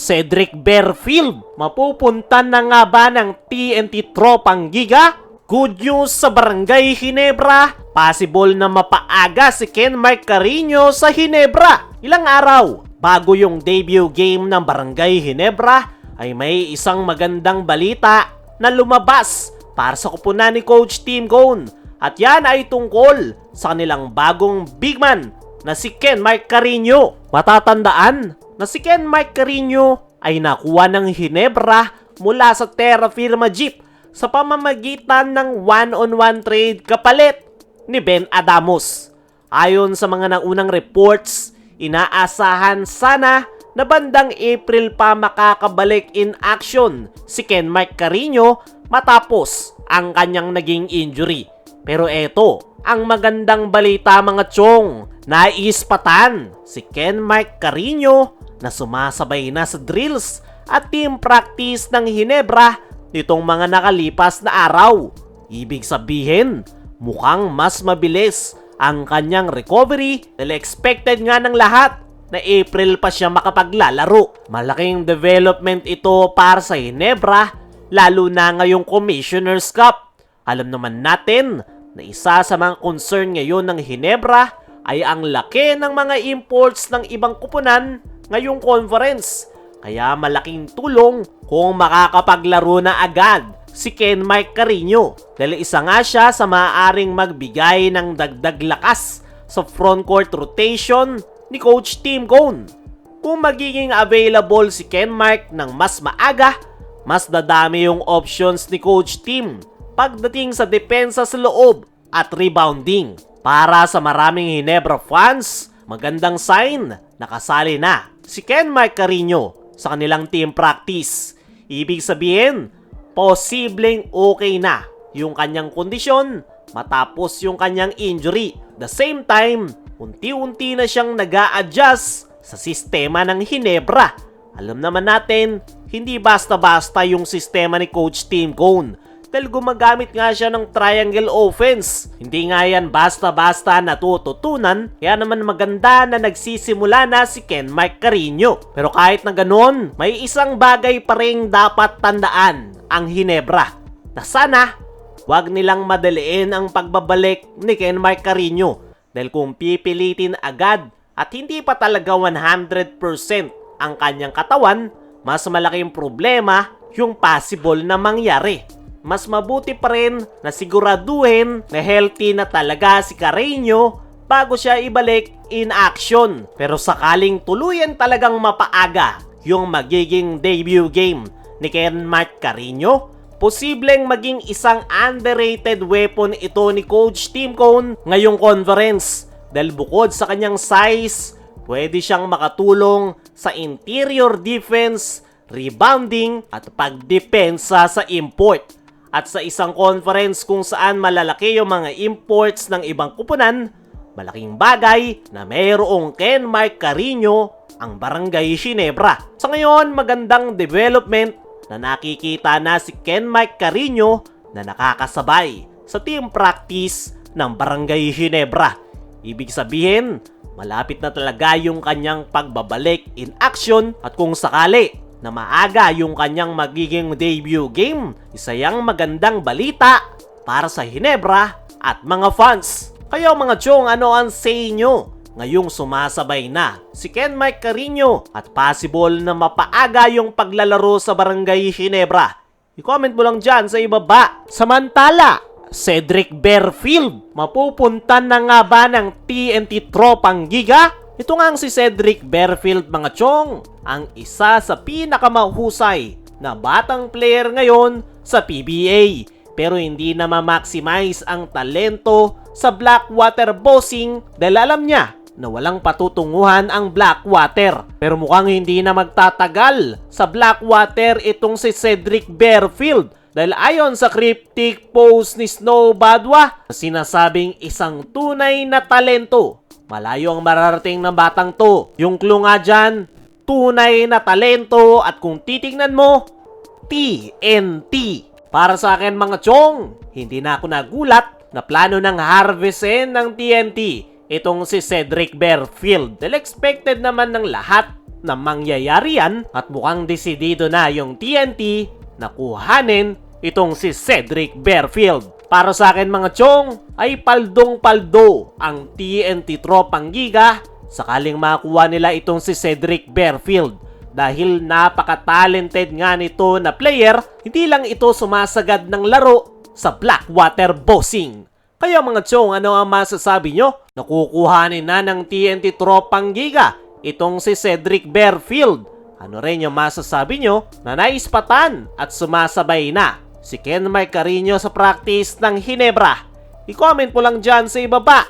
Cedric Berfield, mapupunta na nga ba ng TNT Tropang Giga? Good news sa Barangay Ginebra, possible na mapaaga si Kenmark Carino sa Ginebra. Ilang araw bago yung debut game ng Barangay Ginebra ay may isang magandang balita na lumabas para sa kupunan ni Coach Tim Cone. At yan ay tungkol sa kanilang bagong big man na si Kenmark Carino. Matatandaan na si Kenmark Carino ay nakuha ng Ginebra mula sa Terra Firma Jeep sa pamamagitan ng one-on-one trade kapalit ni Ben Adamos. Ayon sa mga naunang reports, inaasahan sana na bandang April pa makakabalik in action si Kenmark Carino matapos ang kanyang naging injury. Pero eto ang magandang balita mga chong, naiispatan si Kenmark Carino na sumasabay na sa drills at team practice ng Ginebra nitong mga nakalipas na araw. Ibig sabihin, mukhang mas mabilis ang kanyang recovery dahil expected nga ng lahat na April pa siya makapaglalaro. Malaking development ito para sa Ginebra, lalo na ngayong Commissioner's Cup. Alam naman natin na isa sa mga concern ngayon ng Ginebra ay ang laki ng mga imports ng ibang kupunan ngayong conference. Kaya malaking tulong kung makakapaglaro na agad si Kenmark Carino dahil isa nga siya sa maaaring magbigay ng dagdag lakas sa frontcourt rotation ni Coach Tim Cone. Kung magiging available si Kenmark ng mas maaga, mas dadami yung options ni Coach Tim pagdating sa depensa sa loob at rebounding. Para sa maraming Ginebra fans, magandang sign na kasali na si Kenmark Carino sa kanilang team practice. Ibig sabihin, posibleng okay na yung kanyang kondisyon matapos yung kanyang injury. The same time, unti-unti na siyang nag-a-adjust sa sistema ng Ginebra. Alam naman natin, hindi basta-basta yung sistema ni Coach Tim Cone dahil gumagamit nga siya ng triangle offense. Hindi nga yan basta-basta natututunan, kaya naman maganda na nagsisimula na si Kenmark Carino. Pero kahit na ganon, may isang bagay pa rin dapat tandaan ang Ginebra, na sana wag nilang madaliin ang pagbabalik ni Kenmark Carino dahil kung pipilitin agad at hindi pa talaga 100% ang kanyang katawan, mas malaking problema yung possible na mangyari. Mas mabuti pa rin na siguraduhin na healthy na talaga si Carino bago siya ibalik in action. Pero sakaling tuluyan talagang mapaaga yung magiging debut game ni Kenmark Carino, posibleng maging isang underrated weapon ito ni Coach Tim Cone ngayong conference. Dahil bukod sa kanyang size, pwede siyang makatulong sa interior defense, rebounding at pagdepensa sa import. At sa isang conference kung saan malalaki yung mga imports ng ibang kupunan, malaking bagay na mayroong Kenmark Carino ang Barangay Ginebra. Sa ngayon, magandang development na nakikita na si Kenmark Carino na nakakasabay sa team practice ng Barangay Ginebra. Ibig sabihin, malapit na talaga yung kanyang pagbabalik in action at kung sakali na maaga yung kanyang magiging debut game, isa yang magandang balita para sa Ginebra at mga fans. Kayo mga chong, ano ang say nyo ngayong sumasabay na si Kenmark Carino at possible na mapaaga yung paglalaro sa Barangay Ginebra? I-comment mo lang dyan sa ibaba. Samantala, Cedric Berfield, mapupunta na nga ba ng TNT Tropang Giga? Ito nga si Cedric Berfield mga chong, ang isa sa pinakamahusay na batang player ngayon sa PBA. Pero hindi na ma-maximize ang talento sa Blackwater Bossing dahil alam niya na walang patutunguhan ang Blackwater. Pero mukhang hindi na magtatagal sa Blackwater itong si Cedric Berfield dahil ayon sa cryptic post ni Snow Badwa, sinasabing isang tunay na talento. Malayo ang mararating ng batang to. Yung clue nga dyan, tunay na talento at kung titignan mo, TNT. Para sa akin mga chong, hindi na ako nagulat na plano ng harvestin ng TNT itong si Cedric Berfield. Dahil expected naman ng lahat na mangyayari yan at mukhang desidido na yung TNT na kuhanin itong si Cedric Bearfield. Para sa akin mga chong, ay paldong-paldo ang TNT Tropang Giga sakaling makuha nila itong si Cedric Bearfield. Dahil napaka-talented nga nito na player, hindi lang ito sumasagad ng laro sa Blackwater Bossing. Kaya mga chong, ano ang masasabi nyo? Nakukuhanin na ng TNT Tropang Giga itong si Cedric Bearfield. Ano rin yung masasabi nyo na naispatan at sumasabay na si Ken Marcarino sa practice ng Ginebra? I-comment mo lang dyan sa ibaba.